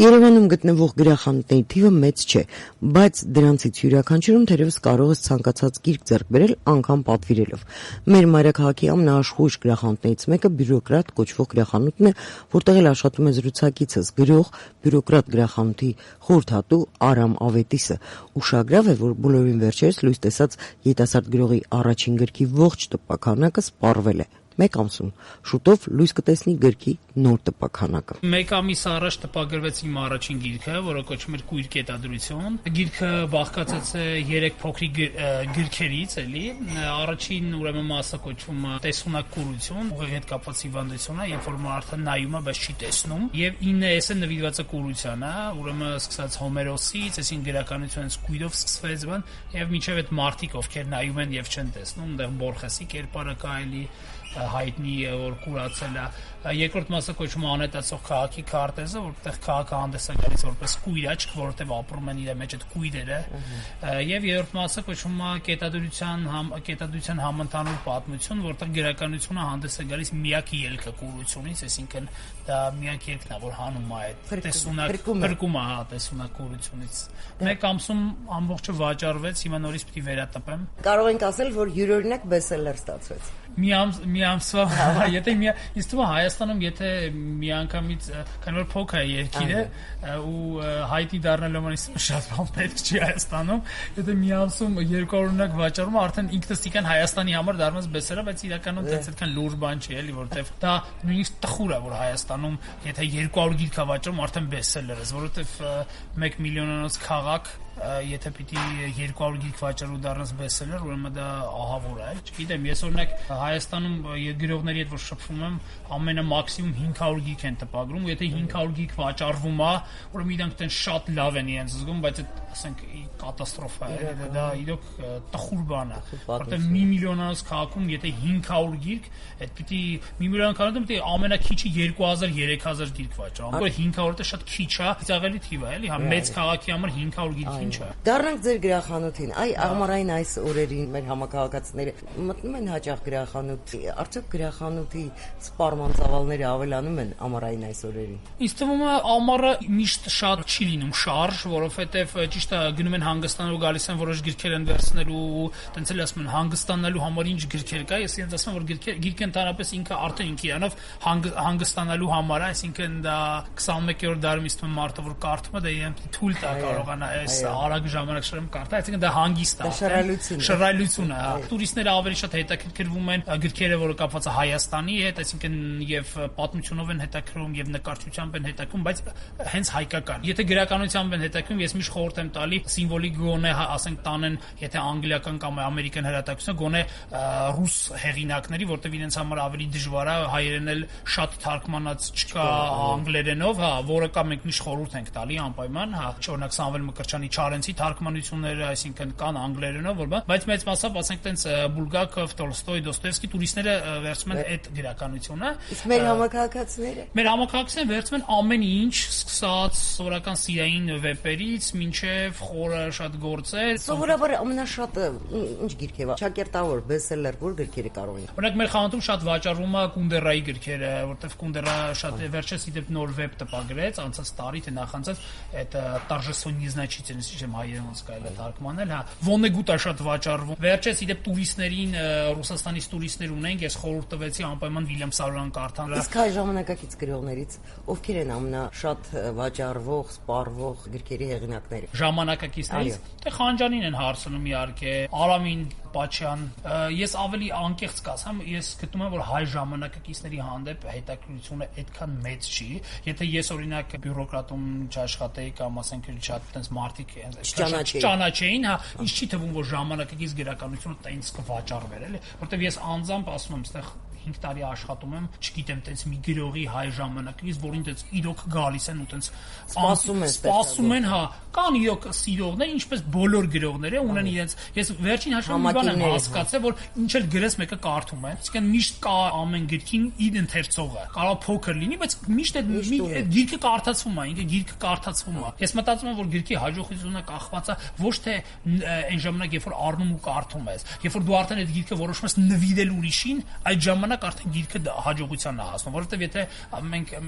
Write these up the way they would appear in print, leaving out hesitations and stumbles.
Երևանում գտնվող գրախանութների թիվը մեծ չէ, բայց դրանցից յուրաքանչյուրում թերևս կարող ես ցանկացած գիրք ձեռք բերել անգամ պատվիրելով։ Մեր մայրաքաղաքի ամենաաշխույժ գրախանութներից մեկը Բյուրոկրատ կոչվող գրախանութն է, որտեղ էլ աշխատում է զրուցակիցս, գրող, Բյուրոկրատ գրախանութի խորհրդատու Արամ Ավետիսը։ Ուշագրավ է, որ բոլորին վերջերս լույս տեսած երիտասարդ գրողի առաջին գրքի ողջ տպաքանակը սպառվել է։ Մեկ ամսում շուտով լույս կտեսնի գրքի նոր տպաքանակը։ Մեկ ամիս առաջ տպագրվեց իմ առաջին գիրքը, որը կոչվում էր Կույր կետադրություն։ Գիրքը բաղկացած է 3 փոքրիկ գրքերից, էլի։ Առաջին ուրեմն մասը կոչվում է տեսունակուրություն, ուղիղ հետ կապված հիվանդություն է, երբ որ մարդը նայում է, բայց չի տեսնում, եւ 9S-ը նվիրված է կուրությանը, ուրեմն սկսած Հոմերոսից, այսին գրականությունից Կույրով սկսվեց բան, եւ մինչեւ այդ մարդիկ, ովքեր նայում են եւ չեն տեսնում, այնտեղ Բորխեսի կերպարը կա էլի հայտնի է, որ կուրացել է։ Երկրորդ մասը կոչվում է անհետացող քաղաքի քարտեզը, որտեղ քաղաքը հանդես է գալիս որպես կույր աչք, որովհետև ապրում են իր մեջ այդ կույրերը։ Եվ երրորդ մասը կոչվում է կետադրության համընդհանուր պատմություն, որտեղ գրականությունը հանդես է գալիս միակ ելքը կուրությունից, այսինքն դա միակ ելքն է, որ հանում է այդ փրկումը տեսունակուրությունից։ Մեկ ամսում ամբողջը վաճառվեց, հիմա նորից պիտի վերատպեմ։ Կարող ենք ասել, որ յուրօրինակ բեսելլեր ստացվեց։ Մի ամսվա, եթե ինձ թվում է Հայաստանում, եթե միանգամից, քանի որ փոքր է երկիրը ու հայտի դառնալու համար շատ բան պետք չի Հայաստանում, եթե մի ամսում 200 օրինակ վաճառում, արդեն ինքնստիկան Հայաստանի համար դառնաց բեսելլեր, բայց իրականում դա այդքան լուրջ բան չի, էլի, որովհետև դա նույնիսկ տխուր է, որ Հայաստանում, եթե 200 գիրք է վաճառում, արդեն բեսելլեր է, որովհետև 1 միլիոնանոց քաղաք եթե պիտի 200 գիրք վաճառու դառնաց բեսելլեր, ուրեմն դա ահավոր է, չգիտեմ, ես օրինակ Հայաստանում գրողների հետ որ շփվում եմ, ամենը մաքսիմում 500 գիրք են տպագրում, ու եթե 500 գիրք վաճառվում է, ուրեմն իրանք դեն շատ լավ են իրենց զգում, բայց այդ, ասենք, կատաստրոֆա է, դա իրոք տխուր բան է, որտեղ 1 միլիոնանոց քաղաքում, եթե 500 գիրք, այդ պիտի 1 միլիոն քաղաքում պիտի ամենակիչը 2000-3000 գիրք վաճառում, որ 500-ը շատ քիչ է, ծաղելի թիվ է, էլի, հա մեծ քաղաքի համար 500 գիրք Դառնանք ձեր գրախանութին, ամառային այս օրերին մեր համակարգացիները մտնում են հաճախ գրախանութ, արդյոք գրախանութի սպառման ծավալները ավելանում են ամառային այս օրերին։ Ինձ թվում է ամառը միշտ շատ չի լինում շարժ, որովհետև ճիշտ է գնում են հանգստանալու, գալիս են որոշ գրքեր են վերցնելու, տենց էլ ասում են հանգստանալու համար ինչ գրքեր կա, ես ինձ ասում եմ որ գիրքը ընդհանրապես ինքը արդեն ինք իրանով հանգստանալու համար է, այսինքն դա 21-րդ դարում իսկ մարդը որ կարդում է, դա իրեն թույլ տա կարողանա այս արագ ժամանակ շրջանում կարդալ, այսինքն դա հանգիստ է, շռայլություն է։ Տուրիստները ավելի շատ հետաքրքրվում են գրքերը, որը կապված է Հայաստանի հետ, այսինքն եւ պատմությունով են հետաքրքրում եւ նկարչությամբ են հետաքրքրում, բայց հենց հայկական։ Եթե գրականությամբ են հետաքրքրում, ես միշտ խորհուրդ եմ տալի սիմվոլիկ գոնե, ասենք տանեն, եթե անգլիական կամ ամերիկյան հրատակությունը, գոնե ռուս հեղինակների, որտեղ իրենց համար ավելի դժվար է, հայերեն էլ շատ թարգմանած չկա անգլերենով, հա, որը կա մենք միշտ խորհուրդ ենք տալի անպայման, հա, օրինակ Սամվել Մկրտչյանի Չարենցի թարգմանությունները, այսինքն կան անգլերենով, որ բան, բայց մեծ մասամբ ասենք տենց Բուլգակով, Տոլստոյ, Դոստոևսկի տուրիստները վերցնում են այդ գրականությունը։ Իսկ մեր համակարգացիները։ Մեր համակարգացիները վերցնում են ամեն ինչ, սկսած սովորական սիրային վեպերից մինչև խորը շատ գործեր։ Սովորաբար ամենաշատը ինչ գիրք է, ճակերտավոր, բեսելլեր, որ գրքերը կարող են։ Օրինակ մեր խանութում շատ վաճառվում է Կունդերայի գրքերը, որտեղ Կունդերա շատ վերջերս իդեպ նոր վեպ տպագրեց, անցած տարի թե նախանցած այդ Տարժեսոնի значительность, чем հայերենից կարելի է թարգմանել, հա, Վոնեգուտը շատ վաճառվում։ Վերջերս իդեպ տուրիստներին Ռուսաստանից տուրիստներ ունենք, ես խորհուրդ տվեցի անպայման Վիլյամ Սարոյան կարդան։ Իսկ հայ ժամանակակից գրողներից ովքեր են ամենաշատ վաճառվող, սպառվող գրքերի հեղինակները։ Ժամանակակիցներից թե Խանջանին են հարցնում իհարկե, Արամին Պաչյան, ես ավելի անկեղծ կասեմ, ես գտնում եմ որ հայ ժամանակակիցների հանդեպ հետաքրքրությունը այդքան մեծ չի, եթե ես օրինակ բյուրոկրատում չաշխատեի կամ ասենք շատ տենց մարդիկ ճանաչեին, հա, ինձ չի թվում որ ժամանակակից գրականությունը տենց կվաճառվեր, էլի, որտեվ ես անձամբ ասում եմ, այստեղ 5 տարի աշխատում եմ, չգիտեմ, տենց մի գրողի հայ ժամանակից, որին տենց իրոք գալիս են ու տենց սպասում են, հա, կան իրոք սիրողներ, ինչպես բոլոր գրողները ունեն իրենց, ես վերջին հաշվով մի բան եմ հասկացել, որ ինչ էլ գրես մեկը կարդում է, այսինքն միշտ կա ամեն գրքին իր ընթերցողը, կարող փոքր լինի, բայց միշտ այդ գիրքը կարդացվում է, ինքը գիրքը կարդացվում է։ Ես մտածում եմ, որ գրքի հաջողությունը կախված է ոչ թե այն ժամանակ, երբ որ առնում ու կարդում ես, երբ որ դու արդեն այդ գիրքը որոշում ես նվիրել ուրիշին, այդ ժամանակ ժամանակ արդեն գիրքը հաջողության է հասնում, որովհետեւ եթե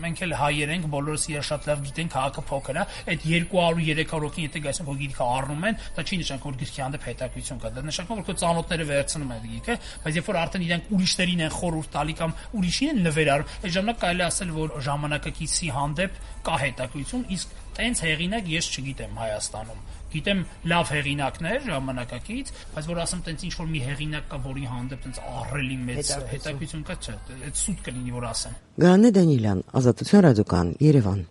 մենք էլ հայեր ենք, բոլորս իրար շատ լավ գիտենք, քաղաքը փոքր է, այդ 200-300 հոգին եթե գայսեն քո գիրքը առնում են, դա չի նշանակում որ գիրքի հանդեպ հետաքրքրություն կա, դա նշանակում որ քո ծանոթները վերցնում են գիրքը, բայց երբ որ արդեն իրենք ուրիշներին են խորհուրդ տալի կամ ուրիշին են նվեր առնում, այդ ժամանակ կարելի ասել որ ժամանակակիցի հանդեպ կա հետաքրքրություն, իսկ տենց հեղինակ ես չգիտեմ Հայաստանում։ Գիտեմ լավ հեղինակներ ժամանակակից, բայց որ ասեմ տենց ինչ որ մի հեղինակ կա, որի հանդեպ տենց ահռելի մեծ հետաքրքրություն կա, չէ, այդ սուտ կլինի որ ասեմ։ Գարանե Դանիելյան, Ազատություն ռադիոկան, Երևան։